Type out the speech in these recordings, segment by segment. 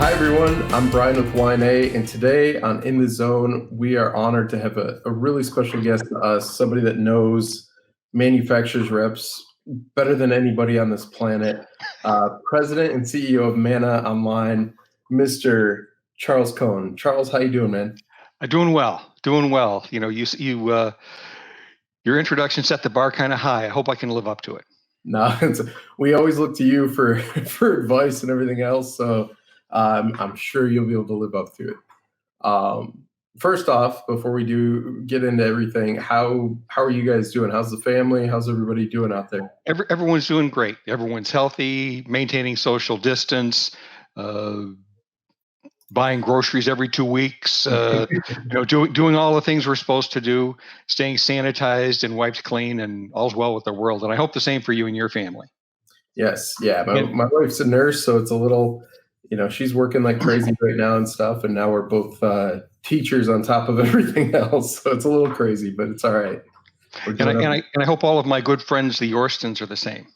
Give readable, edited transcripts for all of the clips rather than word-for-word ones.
Hi, everyone. I'm Brian with YNA, and today on In the Zone, we are honored to have a really special guest to us, somebody that knows manufacturers reps better than anybody on this planet, President and CEO of Mana Online, Mr. Charles Cohon. Charles, how you doing, man? Doing well, doing well. You know, your introduction set the bar kind of high. I hope I can live up to it. No, we always look to you for for advice and everything else, so I'm sure you'll be able to live up to it. First off, before we do get into everything, how are you guys doing? How's the family? How's everybody doing out there? Everyone's doing great. Everyone's healthy, maintaining social distance, buying groceries every 2 weeks. Doing all the things we're supposed to do, staying sanitized and wiped clean, and all's well with the world. And I hope the same for you and your family. Yes, yeah. My wife's a nurse, so it's a little, she's working like crazy right now and stuff. And now we're both teachers on top of everything else, so it's a little crazy, but it's all right. And I hope all of my good friends, the Yorstons, are the same.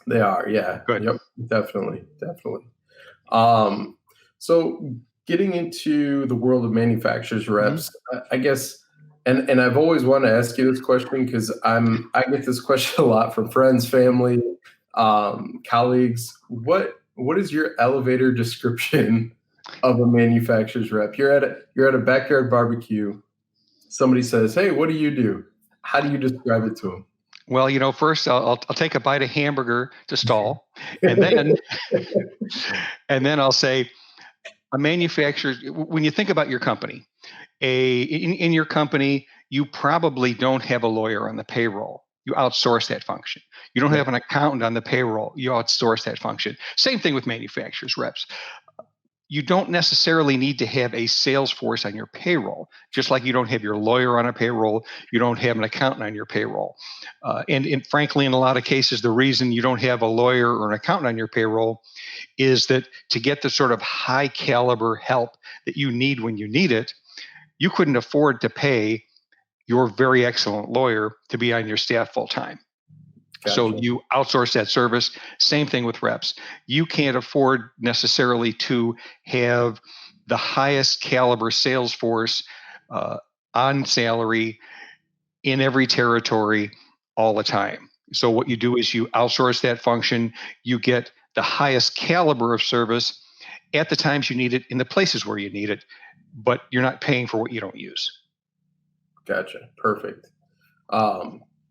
They are, yeah. Good. Yep, definitely. So getting into the world of manufacturers reps, I guess, and I've always wanted to ask you this question because I get this question a lot from friends, family, colleagues. What is your elevator description of a manufacturer's rep? You're at a backyard barbecue. Somebody says, "Hey, what do you do?" How do you describe it to them? Well, first I'll take a bite of hamburger to stall, and then I'll say, a manufacturer. When you think about your company, in your company, you probably don't have a lawyer on the payroll. You outsource that function. You don't have an accountant on the payroll. You outsource that function. Same thing with manufacturers reps. You don't necessarily need to have a sales force on your payroll, just like you don't have your lawyer on a payroll. You don't have an accountant on your payroll. And frankly, in a lot of cases, the reason you don't have a lawyer or an accountant on your payroll is that to get the sort of high caliber help that you need when you need it, you couldn't afford to pay your very excellent lawyer to be on your staff full time. Gotcha. So you outsource that service. Same thing with reps. You can't afford necessarily to have the highest caliber sales force on salary in every territory all the time. So what you do is you outsource that function. You get the highest caliber of service at the times you need it in the places where you need it, but you're not paying for what you don't use. Gotcha. Perfect.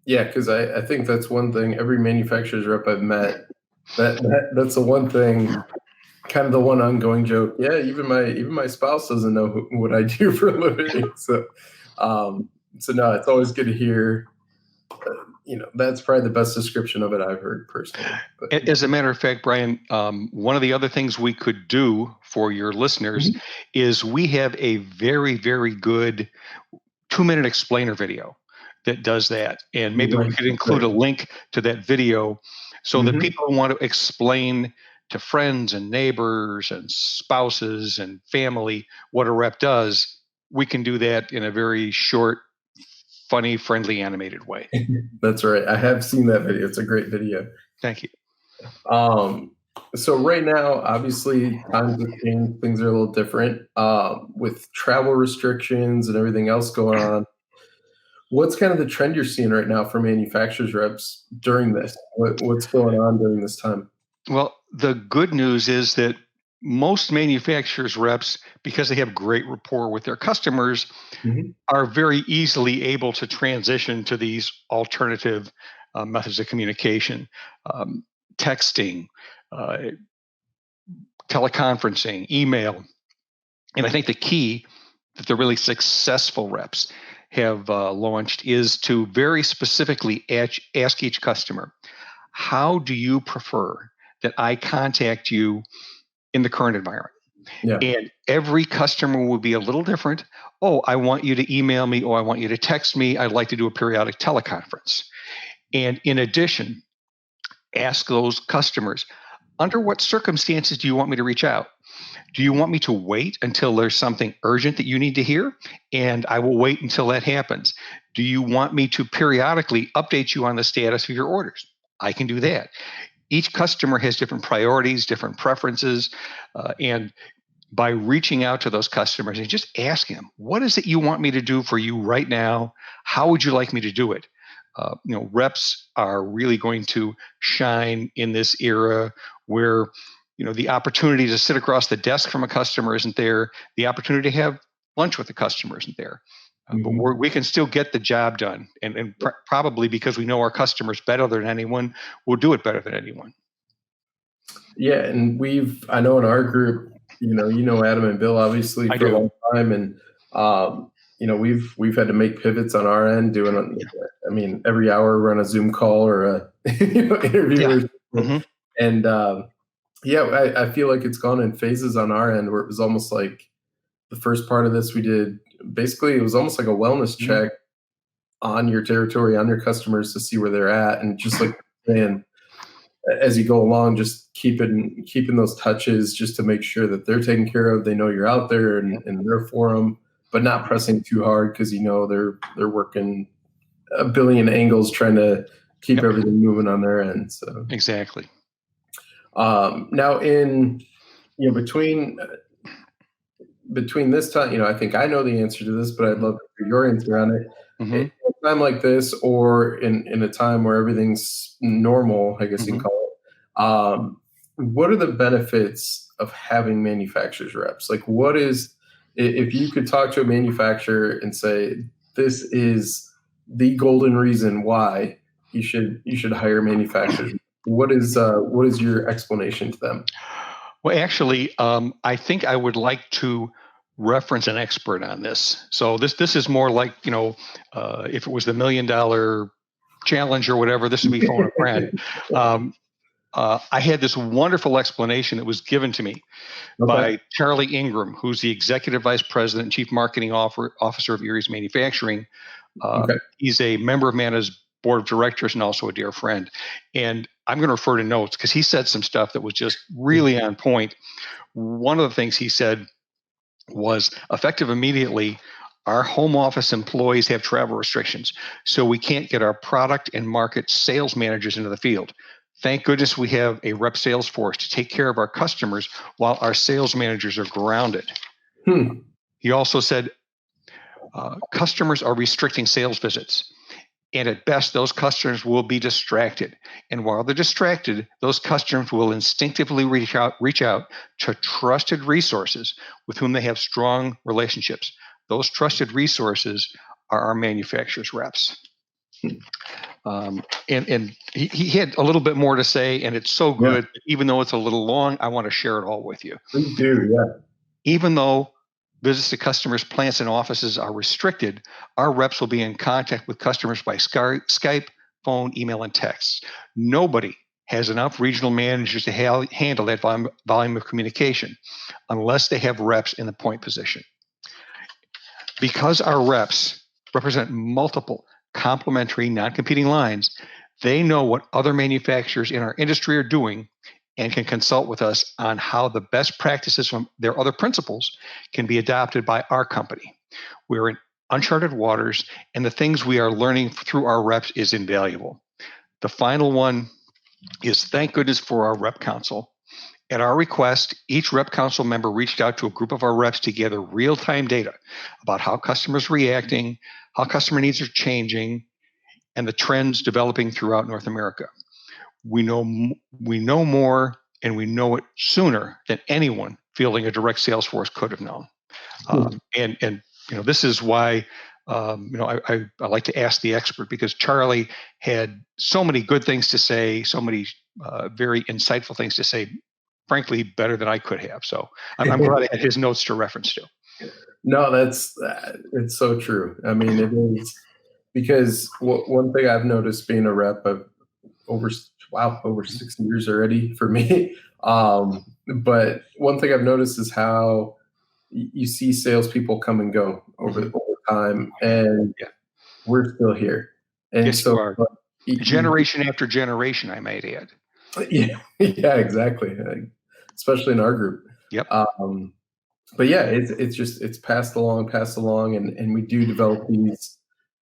Yeah, because I think that's one thing. Every manufacturer's rep I've met, that's the one thing, kind of the one ongoing joke. Yeah, even my spouse doesn't know what I do for a living. So no, it's always good to hear. That's probably the best description of it I've heard personally. But, as a matter of fact, Brian, one of the other things we could do for your listeners is we have a very, very good 2-minute explainer video that does that. And maybe we could include a link to that video so that people who want to explain to friends and neighbors and spouses and family what a rep does, we can do that in a very short, funny, friendly, animated way. That's right. I have seen that video. It's a great video. Thank you. So right now, obviously, times have changed. Things are a little different with travel restrictions and everything else going on. What's kind of the trend you're seeing right now for manufacturers reps during this? What's going on during this time? Well, the good news is that most manufacturers reps, because they have great rapport with their customers, are very easily able to transition to these alternative methods of communication, texting, teleconferencing, email. And I think the key that the really successful reps have launched is to very specifically ask each customer, how do you prefer that I contact you in the current environment? Yeah. And every customer will be a little different. Oh, I want you to email me. Oh, I want you to text me. I'd like to do a periodic teleconference. And in addition, ask those customers, under what circumstances do you want me to reach out? Do you want me to wait until there's something urgent that you need to hear? And I will wait until that happens. Do you want me to periodically update you on the status of your orders? I can do that. each customer has different priorities, different preferences, and by reaching out to those customers and just asking them, what is it you want me to do for you right now? How would you like me to do it? Reps are really going to shine in this era where, the opportunity to sit across the desk from a customer isn't there. The opportunity to have lunch with the customer isn't there. But we can still get the job done. And probably because we know our customers better than anyone, we'll do it better than anyone. Yeah. And I know in our group, Adam and Bill, obviously, for a long time. And, we've had to make pivots on our end every hour we're on a Zoom call or a interview. Yeah. And I feel like it's gone in phases on our end where it was almost like the first part of this we did, basically it was almost like a wellness check on your territory, on your customers to see where they're at. And just like saying, as you go along, just keeping those touches just to make sure that they're taken care of. They know you're out there and they're for them, but not pressing too hard because they're working a billion angles trying to keep everything moving on their end. So exactly. Now in between this time, I think I know the answer to this, but I'd love to hear your answer on it. In a time like this, or in a time where everything's normal, I guess you can call it, what are the benefits of having manufacturers reps? Like, if you could talk to a manufacturer and say, this is the golden reason why you should hire manufacturers, what is your explanation to them? Well, actually, I think I would like to reference an expert on this. So this is more like, if it was the $1 million challenge or whatever, this would be phone a friend. I had this wonderful explanation that was given to me by Charlie Ingram, who's the Executive Vice President and Chief Marketing Officer of Erie's Manufacturing. He's a member of Manna's board of directors and also a dear friend. And I'm going to refer to notes because he said some stuff that was just really on point. One of the things he said was, effective immediately, our home office employees have travel restrictions, so we can't get our product and market sales managers into the field. Thank goodness we have a rep sales force to take care of our customers while our sales managers are grounded. He also said, customers are restricting sales visits. And at best, those customers will be distracted. And while they're distracted, those customers will instinctively reach out to trusted resources with whom they have strong relationships. Those trusted resources are our manufacturers' reps. And he had a little bit more to say, and it's so good. Yeah. Even though it's a little long, I want to share it all with you. Please do, yeah. Even though visits to customers' plants and offices are restricted, our reps will be in contact with customers by Skype, phone, email, and text. Nobody has enough regional managers to handle that volume of communication unless they have reps in the point position. Because our reps represent multiple complementary, non-competing lines, they know what other manufacturers in our industry are doing and can consult with us on how the best practices from their other principals can be adopted by our company. We're in uncharted waters, and the things we are learning through our reps is invaluable. The final one is, thank goodness for our rep council. At our request, each rep council member reached out to a group of our reps to gather real-time data about how customers are reacting, how customer needs are changing, and the trends developing throughout North America. We know more, and we know it sooner than anyone fielding a direct sales force could have known. And this is why I like to ask the expert, because Charlie had so many good things to say, so many very insightful things to say, frankly, better than I could have. So I'm glad I had his notes to reference to. No, it's so true. I mean, it is, because one thing I've noticed being a rep of over 6 years already for me. But one thing I've noticed is how you see salespeople come and go over time, and we're still here. And yes, so generation after generation, I might add. Yeah, exactly. Especially in our group. Yep. But yeah, it's passed along, and we do develop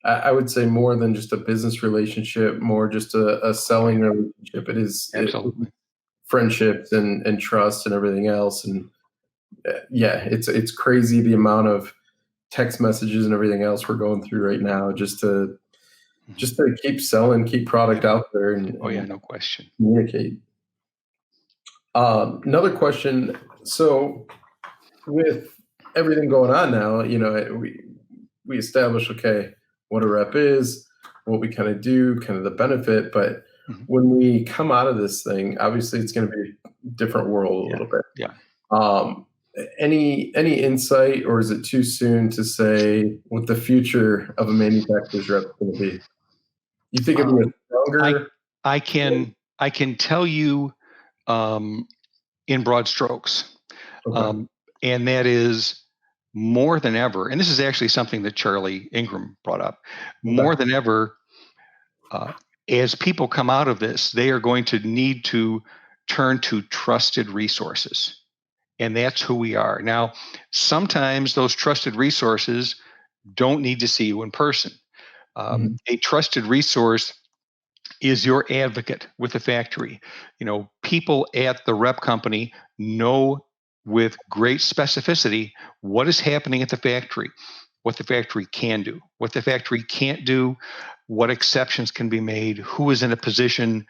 I would say more than just a business relationship, more just a selling relationship. Absolutely. Friendships and trust and everything else. And yeah, it's crazy the amount of text messages and everything else we're going through right now just to keep selling, keep product out there, Oh yeah, and no question. communicate. Another question. So with everything going on now, we establish, okay, what a rep is, what we kind of do, kind of the benefit. But Mhm. when we come out of this thing, obviously it's going to be a different world a little bit. Yeah. Um, any insight, or is it too soon to say what the future of a manufacturer's rep is going to be? You think it'll be a I stronger? I can tell you um, in broad strokes, Okay. um, and that is more than ever. And this is actually something that Charlie Ingram brought up. Okay. More than ever, uh, as people come out of this, they are going to need to turn to trusted resources. And that's who we are. Now, sometimes those trusted resources don't need to see you in person. Mhm. A trusted resource is your advocate with the factory. People at the rep company know with great specificity what is happening at the factory, what the factory can do, what the factory can't do, what exceptions can be made, who is in a position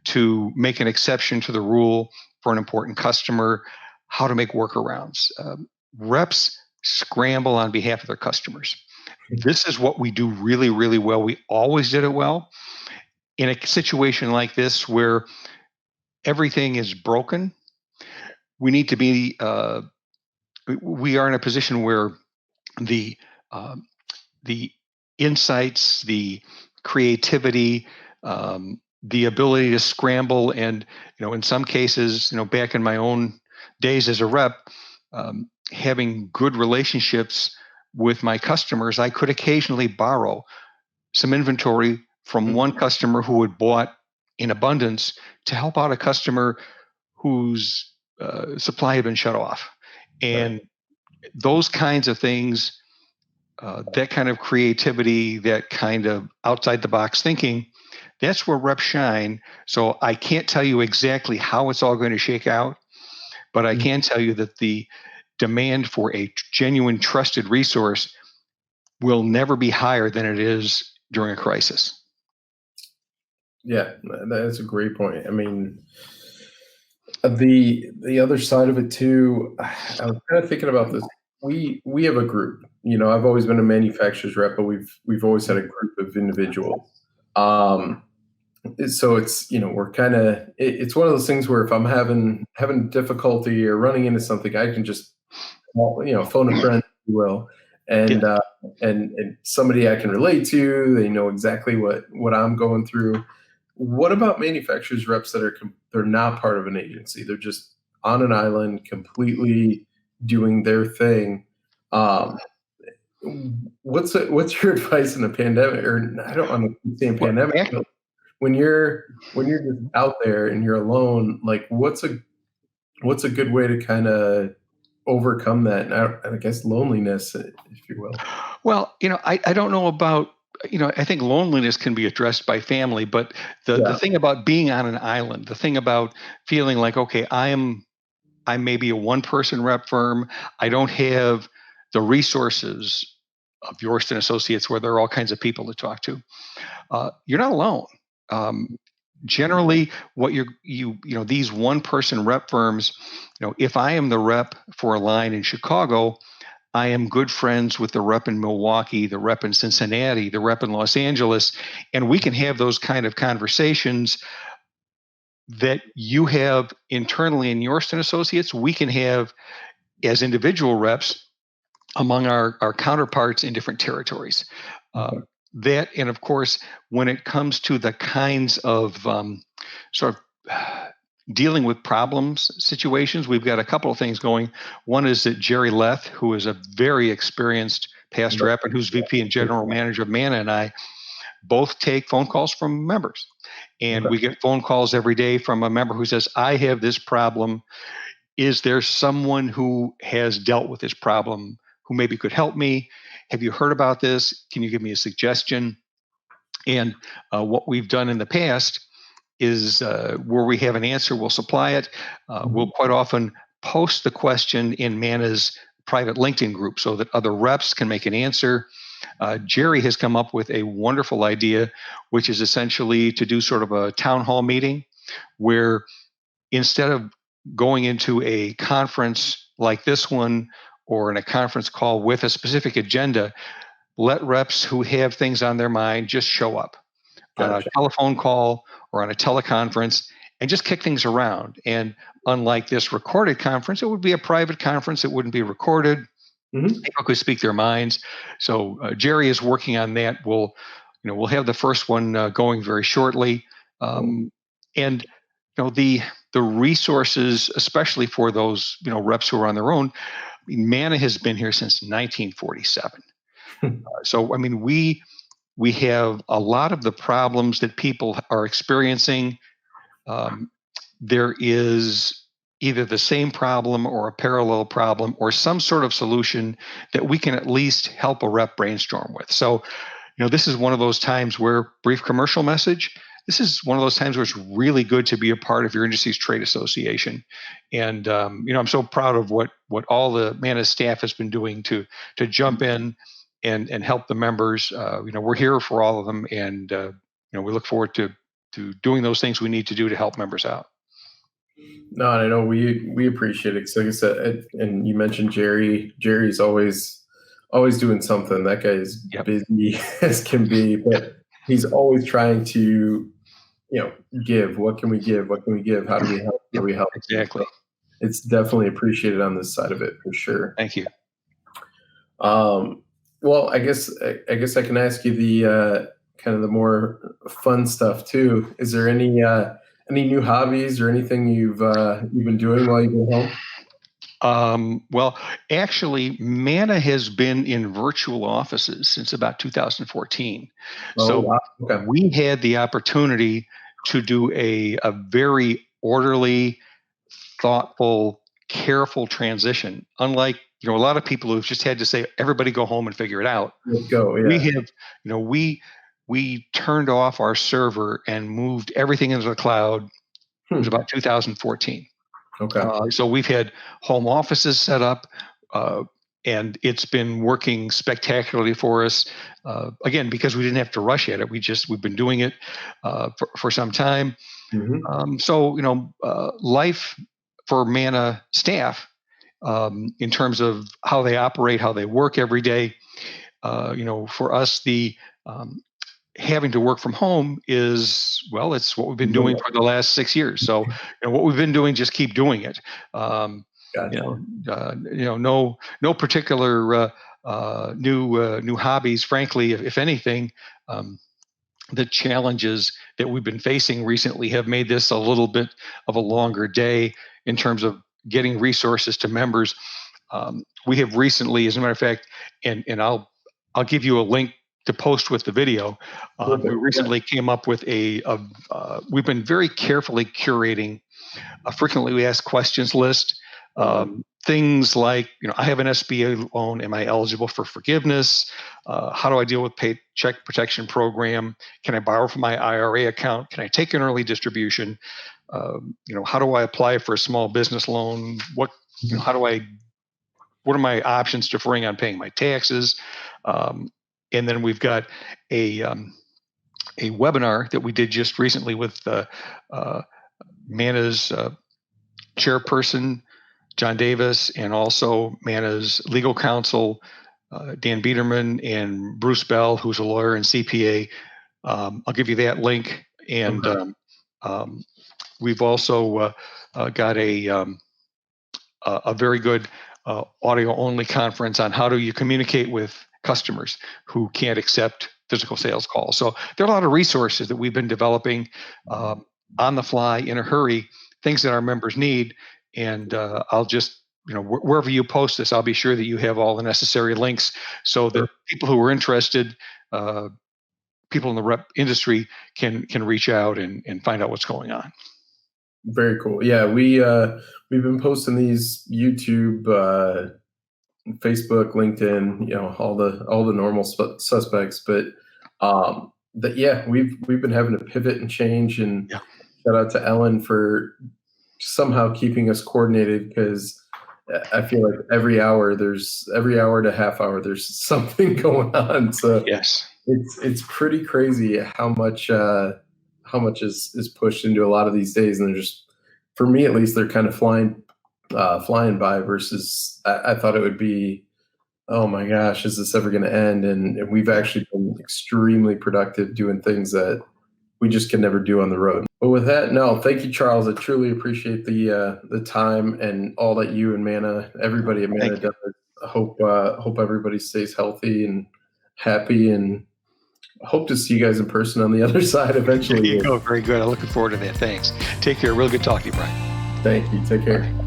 to make an exception to the rule for an important customer, how to make workarounds. Reps scramble on behalf of their customers. This is what we do really, really well. We always did it well. In a situation like this where everything is broken, we need to be, we are in a position where the, um, the insights, the creativity, the ability to scramble, and in some cases, back in my own days as a rep, having good relationships with my customers, I could occasionally borrow some inventory from one customer who had bought in abundance to help out a customer whose supply had been shut off. Right. And those kinds of things, that kind of creativity, that kind of outside the box thinking, that's where reps shine. So I can't tell you exactly how it's all going to shake out, but I Mhm. can tell you that the demand for a genuine trusted resource will never be higher than it is during a crisis. Yeah, that's a great point. I mean, the other side of it too, I was kind of thinking about this. We have a group. I've always been a manufacturer's rep, but we've always had a group of individuals. Um, so we're kind of it's one of those things where if I'm having difficulty or running into something, I can just phone a friend, if you will, Yeah. and and somebody I can relate to. They know exactly what I'm going through. What about manufacturers reps that they're not part of an agency? They're just on an island, completely doing their thing. Um, what's your advice in a pandemic? Or I don't want to keep saying Well, pandemic, but when you're just out there and you're alone, like what's a good way to kind of overcome that? And I guess loneliness, if you will. well, I don't know about, I think loneliness can be addressed by family, but the Yeah. thing about being on an island, the thing about feeling like, okay, I'm maybe a one person rep firm. I don't have the resources of Yorston Associates where there are all kinds of people to talk to. You're not alone. Um, Generally, what these one person rep firms, if I am the rep for a line in Chicago, I am good friends with the rep in Milwaukee, the rep in Cincinnati, the rep in Los Angeles, and we can have those kind of conversations that you have internally in Yorston Associates. We can have as individual reps among our counterparts in different territories. Okay. That, and of course, when it comes to the kinds of sort of dealing with problems situations, we've got a couple of things going. One is that Jerry Leth, who is a very experienced past rep and who's VP and general manager of MANA, and I both take phone calls from members. And Okay. we get phone calls every day from a member who says, I have this problem. Is there someone who has dealt with this problem who maybe could help me? have you heard about this? Can you give me a suggestion? And what we've done in the past is where we have an answer, we'll supply it. We'll quite often post the question in Mana's private LinkedIn group so that other reps can make an answer. Jerry has come up with a wonderful idea, which is essentially to do sort of a town hall meeting where instead of going into a conference like this one or in a conference call with a specific agenda, let reps who have things on their mind just show up on a telephone call or on a teleconference and just kick things around. And unlike this recorded conference, it would be a private conference. It wouldn't be recorded. People could speak their minds. So Jerry is working on that. We'll have the first one going very shortly. And the resources, especially for those reps who are on their own, Mana has been here since 1947. So I mean, we have a lot of the problems that people are experiencing. There is either the same problem or a parallel problem or some sort of solution that we can at least help a rep brainstorm with. So, this is one of those times where, brief commercial message, this is one of those times where it's really good to be a part of your industry's trade association. And, I'm so proud of what all the Mana staff has been doing to jump in and help the members. We're here for all of them. And, we look forward to doing those things we need to do to help members out. No, I know we appreciate it. So like I said, and you mentioned Jerry. Jerry's always doing something. That guy is busy as can be, but he's always trying to, give. What can we give? What can we give? How do we help? How do we help? Exactly. So it's definitely appreciated on this side of it for sure. Thank you. Well, I guess I can ask you the kind of the more fun stuff too. Is there any new hobbies or anything you've been doing while you've been home? Well, actually, Mana has been in virtual offices since about 2014. So wow. Okay. We had the opportunity to do a very orderly, thoughtful, careful transition. Unlike a lot of people who've just had to say, everybody go home and figure it out. Let's go. Yeah. We have, we turned off our server and moved everything into the cloud. It was about 2014. Okay. So we've had home offices set up, and it's been working spectacularly for us. Again, because we didn't have to rush at it. We've been doing it for some time. So life for Mana staff, in terms of how they operate, how they work every day. For us, the having to work from home is, it's what we've been doing for the last 6 years. So, what we've been doing, just keep doing it. Gotcha. No particular new hobbies. Frankly, if anything, the challenges that we've been facing recently have made this a little bit of a longer day in terms of getting resources to members. We have recently, as a matter of fact, and I'll give you a link to post with the video. We recently came up with we've been very carefully curating a frequently asked questions list. Things like, I have an SBA loan. Am I eligible for forgiveness? How do I deal with Paycheck Protection Program? Can I borrow from my IRA account? Can I take an early distribution? How do I apply for a small business loan? What are my options deferring on paying my taxes? And then we've got a webinar that we did just recently with Mana's chairperson, John Davis, and also Mana's legal counsel, Dan Biederman, and Bruce Bell, who's a lawyer and CPA. I'll give you that link. And we've also got a very good audio-only conference on how do you communicate with customers who can't accept physical sales calls. So there are a lot of resources that we've been developing on the fly, in a hurry, things that our members need. And I'll just, wherever you post this, I'll be sure that you have all the necessary links so that people who are interested, people in the rep industry can reach out and find out what's going on. Very cool. Yeah, we've been posting these YouTube Facebook, LinkedIn, all the normal suspects. But we've been having to pivot and change. And Yeah. shout out to Ellen for somehow keeping us coordinated, because I feel like every hour to half hour, there's something going on. So Yes. it's pretty crazy how much is pushed into a lot of these days. And they're just, for me at least, they're kind of flying by, versus I thought it would be, oh my gosh, is this ever going to end? And we've actually been extremely productive doing things that we just can never do on the road. But with that, no, thank you, Charles. I truly appreciate the time and all that you and Mana, everybody at Mana does. I hope everybody stays healthy and happy, and hope to see you guys in person on the other side eventually. There you go. Very good. I'm looking forward to that. Thanks. Take care. Real good talking to you, Brian. Thank you. Take care.